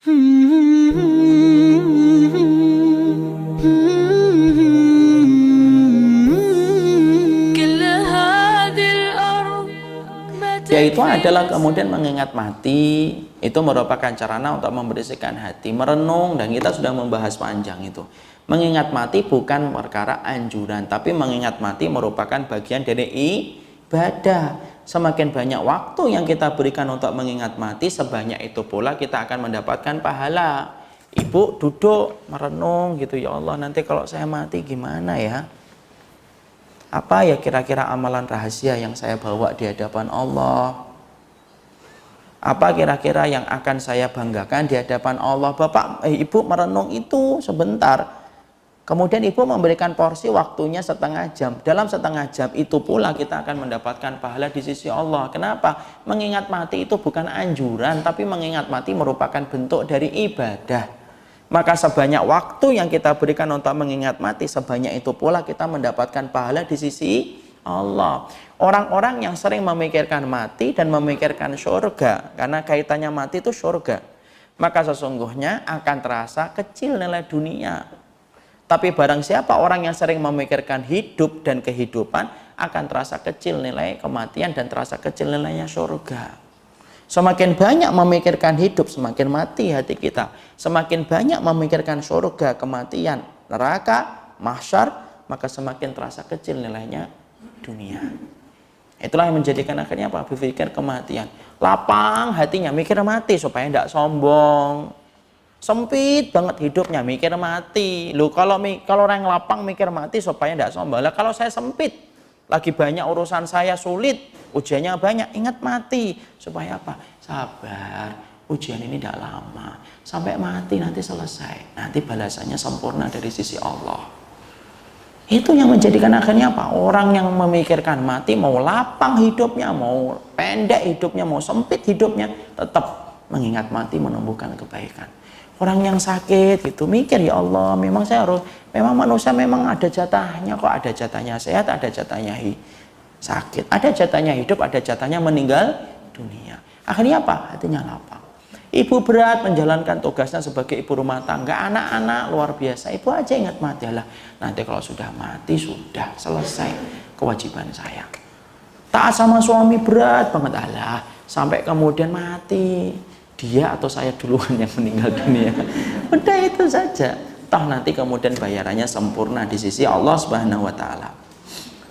Yaitu adalah kemudian mengingat mati itu merupakan sarana untuk membersihkan hati, merenung, dan kita sudah membahas panjang itu. Mengingat mati bukan perkara anjuran, tapi mengingat mati merupakan bagian dari ibadah. Semakin banyak waktu yang kita berikan untuk mengingat mati, sebanyak itu pula kita akan mendapatkan pahala. Ibu duduk merenung gitu, ya Allah, nanti kalau saya mati gimana ya? Apa ya kira-kira amalan rahasia yang saya bawa di hadapan Allah? Apa kira-kira yang akan saya banggakan di hadapan Allah? Ibu merenung itu sebentar. Kemudian ibu memberikan porsi waktunya setengah jam. Dalam setengah jam itu pula kita akan mendapatkan pahala di sisi Allah. Kenapa? Mengingat mati itu bukan anjuran, tapi mengingat mati merupakan bentuk dari ibadah. Maka sebanyak waktu yang kita berikan untuk mengingat mati, sebanyak itu pula kita mendapatkan pahala di sisi Allah. Orang-orang yang sering memikirkan mati dan memikirkan surga, karena kaitannya mati itu surga, maka sesungguhnya akan terasa kecil nilai dunia. Tapi barang siapa orang yang sering memikirkan hidup dan kehidupan, akan terasa kecil nilai kematian dan terasa kecil nilainya surga. Semakin banyak memikirkan hidup, semakin mati hati kita. Semakin banyak memikirkan surga, kematian, neraka, mahsyar, maka semakin terasa kecil nilainya dunia. Itulah yang menjadikan akhirnya apa? Berpikir kematian. Lapang hatinya, mikir mati supaya tidak sombong. Sempit banget hidupnya, mikir mati. Loh, kalau orang yang lapang mikir mati supaya tidak sombong. Lah kalau saya sempit, lagi banyak urusan saya sulit, ujiannya banyak, ingat mati. Supaya apa? Sabar, ujian ini tidak lama. Sampai mati nanti selesai. Nanti balasannya sempurna dari sisi Allah. Itu yang menjadikan akhirnya apa? Orang yang memikirkan mati, mau lapang hidupnya, mau pendek hidupnya, mau sempit hidupnya, tetap mengingat mati menumbuhkan kebaikan. Orang yang sakit gitu mikir, ya Allah, memang manusia memang ada jatahnya, kok ada jatahnya sehat, ada jatahnya sakit, ada jatahnya hidup, ada jatahnya meninggal dunia. Akhirnya apa? Hatinya lapang. Ibu berat menjalankan tugasnya sebagai ibu rumah tangga, anak-anak luar biasa. Ibu aja ingat mati lah. Nanti kalau sudah mati, sudah selesai kewajiban saya. Taat sama suami berat banget, Allah, sampai kemudian mati. Dia atau saya duluan yang meninggal dunia. Udah itu saja. Toh nanti kemudian bayarannya sempurna di sisi Allah Subhanahu wa taala.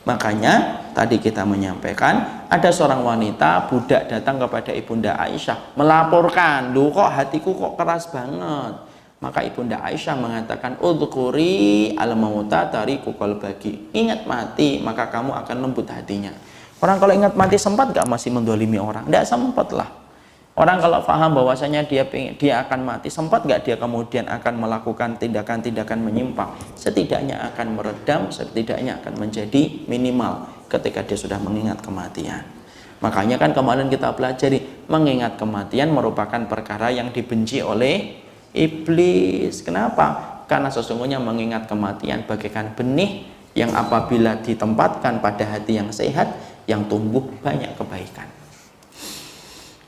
Makanya tadi kita menyampaikan ada seorang wanita budak datang kepada Ibunda Aisyah melaporkan, "Duh, kok hatiku kok keras banget." Maka Ibunda Aisyah mengatakan, "Udhkuri al-mauta tariku qalbaki." Ingat mati, maka kamu akan lembut hatinya. Orang kalau ingat mati sempat gak masih mendolimi orang? Tidak sempat lah. Orang kalau paham bahwasanya dia akan mati, sempat gak dia kemudian akan melakukan tindakan-tindakan menyimpang? Setidaknya akan meredam, setidaknya akan menjadi minimal ketika dia sudah mengingat kematian. Makanya kan kemarin kita pelajari, mengingat kematian merupakan perkara yang dibenci oleh iblis. Kenapa? Karena sesungguhnya mengingat kematian bagaikan benih yang apabila ditempatkan pada hati yang sehat, yang tumbuh banyak kebaikan.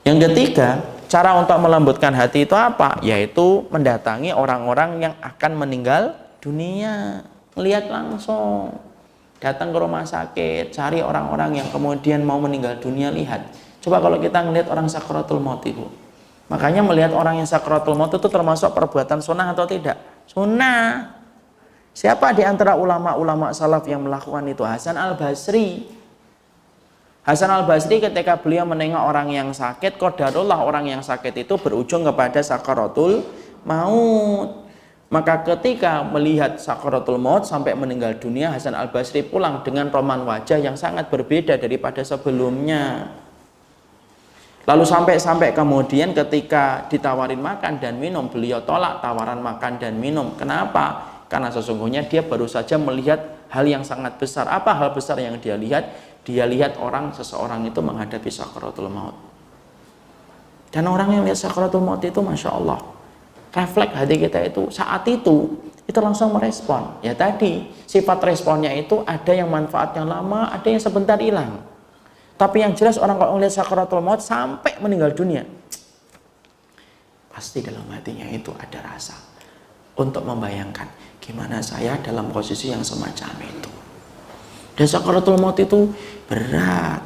Yang ketiga, cara untuk melembutkan hati itu apa? Yaitu mendatangi orang-orang yang akan meninggal dunia. Lihat langsung. Datang ke rumah sakit, cari orang-orang yang kemudian mau meninggal dunia, lihat. Coba kalau kita melihat orang sakratul maut itu. Makanya melihat orang yang sakratul maut itu termasuk perbuatan sunnah atau tidak? Sunnah. Siapa di antara ulama-ulama salaf yang melakukan itu? Hasan al-Basri. Hasan al-Basri ketika beliau menengok orang yang sakit, qadarullah orang yang sakit itu berujung kepada sakaratul maut. Maka ketika melihat sakaratul maut sampai meninggal dunia, Hasan al-Basri pulang dengan roman wajah yang sangat berbeda daripada sebelumnya. Lalu sampai kemudian ketika ditawarin makan dan minum, beliau tolak tawaran makan dan minum. Kenapa? Karena sesungguhnya dia baru saja melihat hal yang sangat besar. Apa hal besar yang dia lihat? Dia lihat seseorang itu menghadapi sakaratul maut. Dan orang yang lihat sakaratul maut itu, Masya Allah, refleks hati kita itu saat itu langsung merespon. Ya tadi, sifat responnya itu ada yang manfaatnya lama, ada yang sebentar hilang. Tapi yang jelas orang kalau melihat sakaratul maut sampai meninggal dunia, pasti dalam hatinya itu ada rasa untuk membayangkan gimana saya dalam posisi yang semacam itu. Dan sakaratul maut itu berat,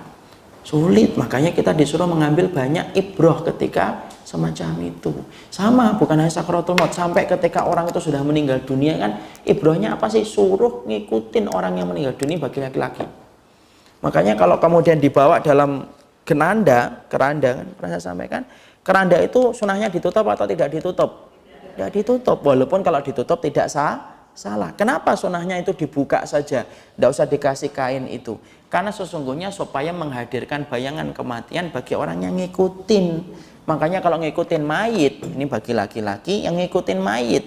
sulit, makanya kita disuruh mengambil banyak ibroh ketika semacam itu. Sama, bukan hanya sakaratul maut, sampai ketika orang itu sudah meninggal dunia kan, ibrohnya apa sih? Suruh ngikutin orang yang meninggal dunia bagi laki-laki. Makanya kalau kemudian dibawa dalam keranda kan pernah saya sampaikan, keranda itu sunahnya ditutup atau tidak ditutup? Tidak ditutup, walaupun kalau ditutup tidak salah. Kenapa sunahnya itu dibuka saja, tidak usah dikasih kain itu? Karena sesungguhnya supaya menghadirkan bayangan kematian bagi orang yang ngikutin. Makanya kalau ngikutin mayit, ini bagi laki-laki yang ngikutin mayit,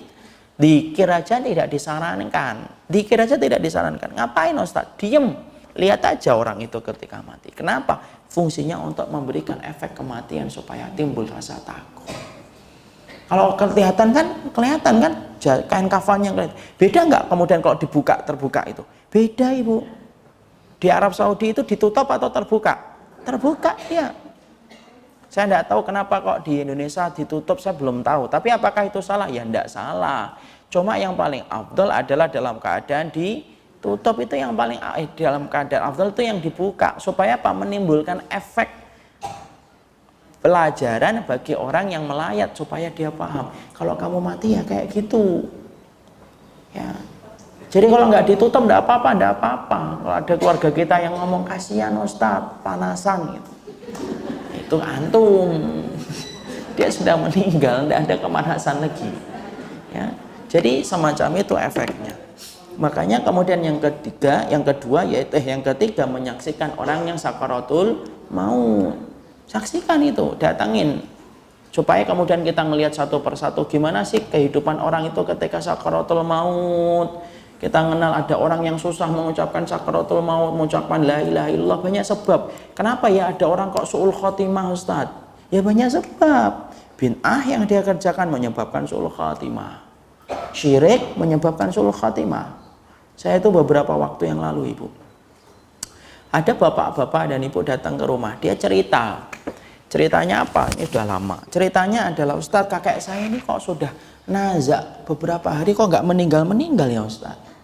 dikir aja tidak disarankan. Ngapain Ustaz? Diem, lihat aja orang itu ketika mati. Kenapa? Fungsinya untuk memberikan efek kematian supaya timbul rasa takut. Kalau kelihatan kan kain kafannya kelihatan. Beda nggak kemudian kalau dibuka terbuka itu? Beda Ibu. Di Arab Saudi itu ditutup atau terbuka? Terbuka ya. Saya tidak tahu kenapa kok di Indonesia ditutup, saya belum tahu. Tapi apakah itu salah? Ya tidak salah. Cuma yang paling afdal adalah dalam keadaan ditutup, itu yang paling dalam keadaan afdal itu yang dibuka. Supaya apa? Menimbulkan efek pelajaran bagi orang yang melayat supaya dia paham. Kalau kamu mati ya kayak gitu. Ya. Jadi kalau nggak ditutup nggak apa-apa. Kalau ada keluarga kita yang ngomong kasihan Ustadz, panasan gitu. Itu antum. Dia sudah meninggal, tidak ada kemanasan lagi. Ya. Jadi semacam itu efeknya. Makanya kemudian yang kedua yang ketiga menyaksikan orang yang sakaratul maut. Saksikan itu, datangin. Supaya kemudian kita melihat satu persatu gimana sih kehidupan orang itu ketika sakaratul maut. Kita kenal ada orang yang susah mengucapkan sakaratul maut, mengucapkan la ilaha illallah, banyak sebab. Kenapa ya ada orang kok su'ul khotimah Ustaz? Ya banyak sebab. Bid'ah yang dia kerjakan menyebabkan su'ul khotimah. Syirik menyebabkan su'ul khotimah. Saya itu beberapa waktu yang lalu Ibu, ada bapak-bapak dan ibu datang ke rumah. Dia ceritanya apa? Ini sudah lama. Ceritanya adalah Ustadz, kakek saya ini kok sudah nazak beberapa hari kok nggak meninggal ya Ustadz.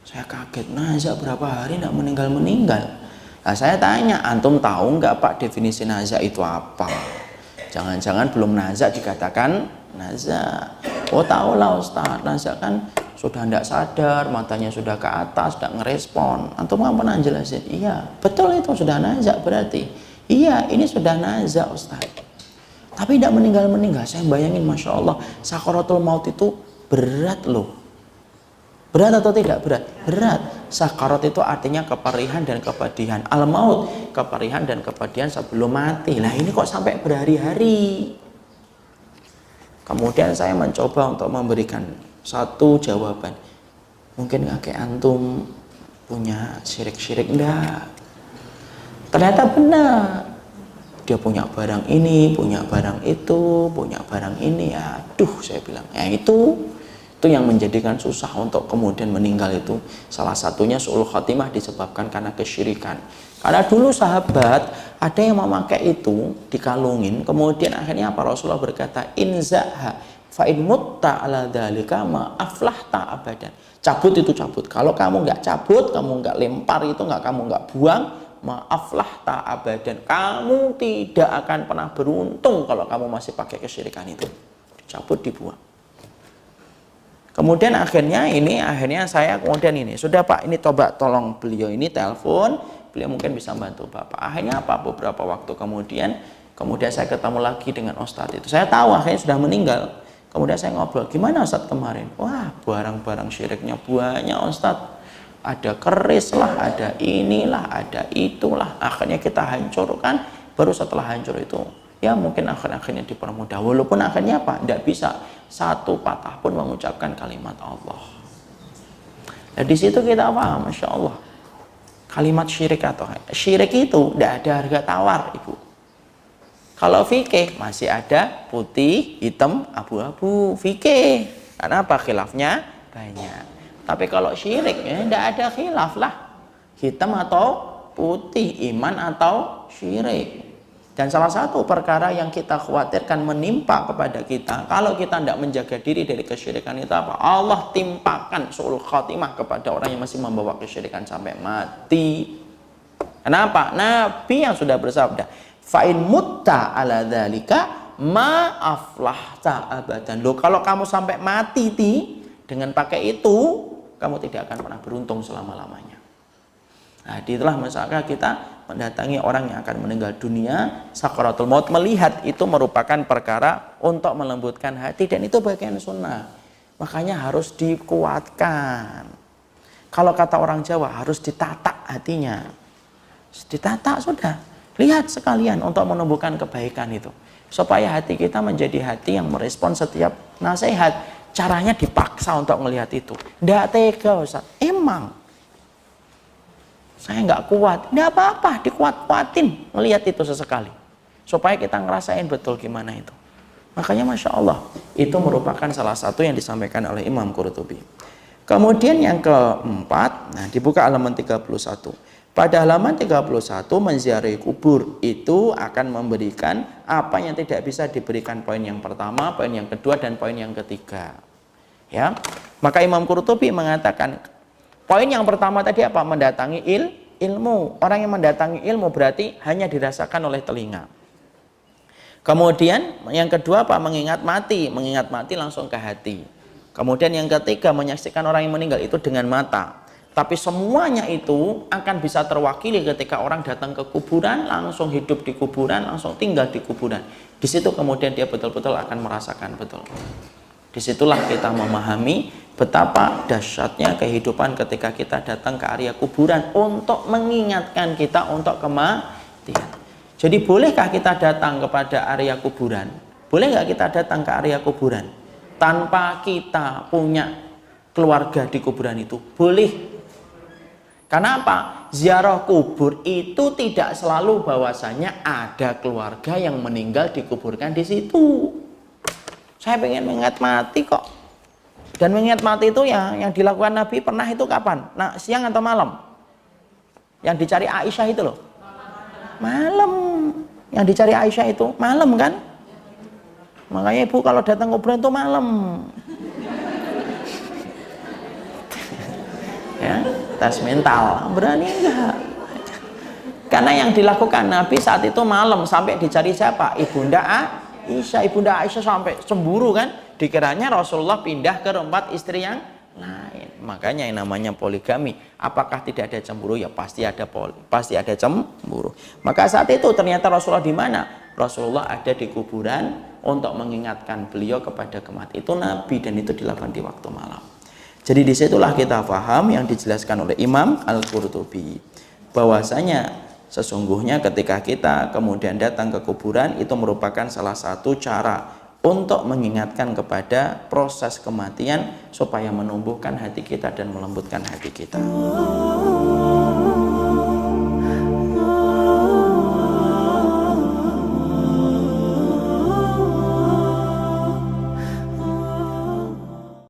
Saya kaget, nazak berapa hari nggak meninggal. Nah saya tanya, antum tahu nggak Pak definisi nazak itu apa? Jangan-jangan belum nazak dikatakan nazak. Oh tahu lah Ustadz, nazak kan sudah tidak sadar, matanya sudah ke atas, tidak ngerespon. Antum nggak pernah jelasin? Iya, betul itu sudah nazak berarti. Iya, ini sudah nazak Ustaz. Tapi tidak meninggal. Saya bayangin, Masya Allah, sakaratul maut itu berat loh. Berat atau tidak berat? Berat. Sakarat itu artinya keperihan dan kepedihan. Al-maut, keperihan dan kepedihan sebelum mati. Lah ini kok sampai berhari-hari? Kemudian saya mencoba untuk memberikan satu jawaban. Mungkin kakek antum punya syirik-syirik enggak? Ternyata benar. Dia punya barang ini, punya barang itu, punya barang ini. Aduh, saya bilang, ya itu yang menjadikan susah untuk kemudian meninggal itu. Salah satunya su'ul khatimah disebabkan karena kesyirikan. Karena dulu sahabat ada yang memakai itu dikalungin, kemudian akhirnya apa? Rasulullah berkata, inzaha fa in mutta ala dzalika ma aflahta abadan. Cabut itu cabut. Kalau kamu nggak cabut, kamu nggak lempar itu, kamu nggak buang, ma aflahta abadan. Kamu tidak akan pernah beruntung kalau kamu masih pakai kesyirikan itu. Dicabut, dibuang. Kemudian akhirnya saya sudah Pak, ini coba tolong beliau ini telepon, beliau mungkin bisa bantu Bapak. Akhirnya apa? Beberapa waktu kemudian saya ketemu lagi dengan Ustadz itu. Saya tahu akhirnya sudah meninggal. Kemudian saya ngobrol, gimana Ustadz kemarin? Wah, barang-barang syiriknya banyak Ustadz. Ada keris lah, ada inilah, ada itulah. Akhirnya kita hancurkan. Baru setelah hancur itu, ya mungkin akhirnya dipermudah. Walaupun akhirnya apa? Tidak bisa satu patah pun mengucapkan kalimat Allah. Nah di situ kita paham, Masya Allah, kalimat syirik itu tidak ada harga tawar Ibu. Kalau fikih masih ada putih, hitam, abu-abu. Fikih, karena apa? Khilafnya banyak. Tapi kalau syirik ya tidak ada khilaf lah, hitam atau putih, iman atau syirik. Dan salah satu perkara yang kita khawatirkan menimpa kepada kita kalau kita tidak menjaga diri dari kesyirikan itu apa? Allah timpakan su'ul khatimah kepada orang yang masih membawa kesyirikan sampai mati. Kenapa? Nabi yang sudah bersabda, fa'in mutta ala dzalika ma aflahta abadan. Loh, kalau kamu sampai mati dengan pakai itu, kamu tidak akan pernah beruntung selama-lamanya. Nah, itulah misalkan kita mendatangi orang yang akan meninggal dunia, sakaratul maut, melihat itu merupakan perkara untuk melembutkan hati, dan itu bagian sunnah. Makanya harus dikuatkan. Kalau kata orang Jawa, harus ditata hatinya. Ditata sudah. Lihat sekalian untuk menumbuhkan kebaikan itu. Supaya hati kita menjadi hati yang merespon setiap nasihat. Caranya dipaksa untuk melihat itu. Tidak tega, Ustaz. Emang saya nggak kuat, nggak apa-apa, dikuat-kuatin melihat itu sesekali supaya kita ngerasain betul gimana itu. Makanya Masya Allah, itu merupakan salah satu yang disampaikan oleh Imam Qurtubi. Kemudian yang keempat, nah dibuka halaman 31. Pada halaman 31, menziarahi kubur itu akan memberikan apa yang tidak bisa diberikan poin yang pertama, poin yang kedua, dan poin yang ketiga. Ya, maka Imam Qurtubi mengatakan poin yang pertama tadi apa? Mendatangi ilmu. Orang yang mendatangi ilmu berarti hanya dirasakan oleh telinga. Kemudian yang kedua apa? Mengingat mati. Mengingat mati langsung ke hati. Kemudian yang ketiga, menyaksikan orang yang meninggal itu dengan mata. Tapi semuanya itu akan bisa terwakili ketika orang datang ke kuburan, langsung hidup di kuburan, langsung tinggal di kuburan. Di situ kemudian dia betul-betul akan merasakan betul. Disitulah kita memahami betapa dahsyatnya kehidupan ketika kita datang ke area kuburan untuk mengingatkan kita untuk kematian. Jadi bolehkah kita datang kepada area kuburan? Boleh nggak kita datang ke area kuburan tanpa kita punya keluarga di kuburan itu? Boleh. Karena apa? Ziarah kubur itu tidak selalu bahwasanya ada keluarga yang meninggal dikuburkan di situ. Saya pengen mengingat mati kok. Dan mengingat mati itu ya yang dilakukan Nabi pernah itu kapan? Nah, siang atau malam? Yang dicari Aisyah itu loh. Malam. Yang dicari Aisyah itu malam kan? Makanya ibu kalau datang kuburan itu malam. Ya, tes mental. Berani enggak? Karena yang dilakukan Nabi saat itu malam sampai dicari siapa? Ibunda Ibunda Aisyah sampai cemburu kan, dikiranya Rasulullah pindah ke tempat istri yang lain. Makanya yang namanya poligami, apakah tidak ada cemburu? Ya pasti ada cemburu. Maka saat itu ternyata Rasulullah di mana? Rasulullah ada di kuburan untuk mengingatkan beliau kepada kematian. Itu Nabi, dan itu dilakukan di waktu malam. Jadi disitulah kita paham yang dijelaskan oleh Imam Al-Qurtubi, bahwasanya sesungguhnya ketika kita kemudian datang ke kuburan itu merupakan salah satu cara untuk mengingatkan kepada proses kematian supaya menumbuhkan hati kita dan melembutkan hati kita.